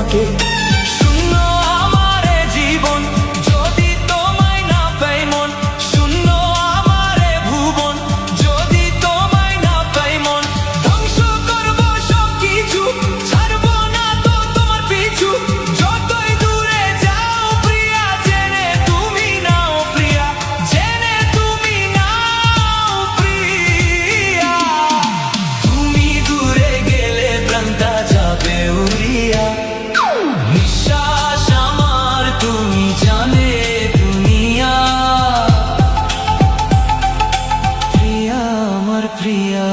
তোমাকে। শূন্য আমারে জীবন যদি তোমায় না পাই মন, শূন্য আমারে ভুবন যদি তোমায় না পাই মন। ধ্বংস করব সব কিছু, ছাড়বো না তো তোমার পিছু। যতই দূরে যাও প্রিয়া, জেনে তুমি নাও প্রিয়া, জেনে তুমি নাও প্রিয়া। তুমি দূরে গেলে প্রাণটা যাবে উড়িয়া, নিঃশ্বাস আমার তুমি জানে দুনিয়া। প্রিয়া আমার প্রিয়া।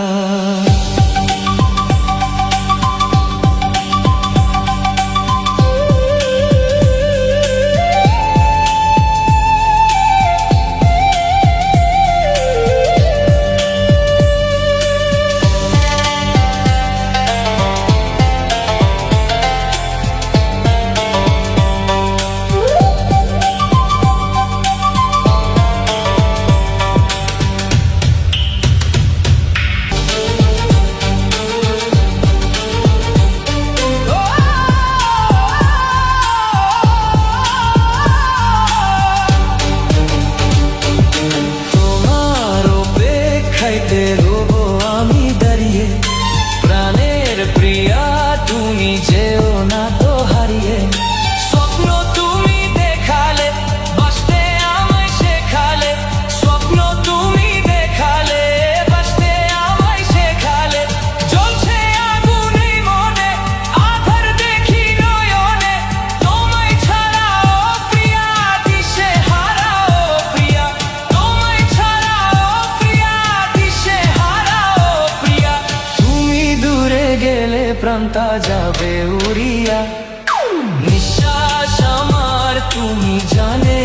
খাইতে রবো আমি দাঁড়িয়ে, প্রাণের প্রিয়া তুমি যেও না তো হারিয়ে। স্বপ্ন তুমি দেখালে, বাঁচতে আমায় শেখালে। স্বপ্ন তুমি দেখালে, বাঁচতে আমায় শেখালে। জ্বলছে আগুন এই মনে, আধার দেখি নয়নে। তোমায় ছাড়া ও প্রিয়া দিশে হারা ও প্রিয়া, তোমায় ছাড়া ও প্রিয়া দিশে হারা ও প্রিয়া। তুমি দূরে গেলে প্রাণটা যাবে উড়িয়া, নিঃশ্বাস আমার তুমি জানে।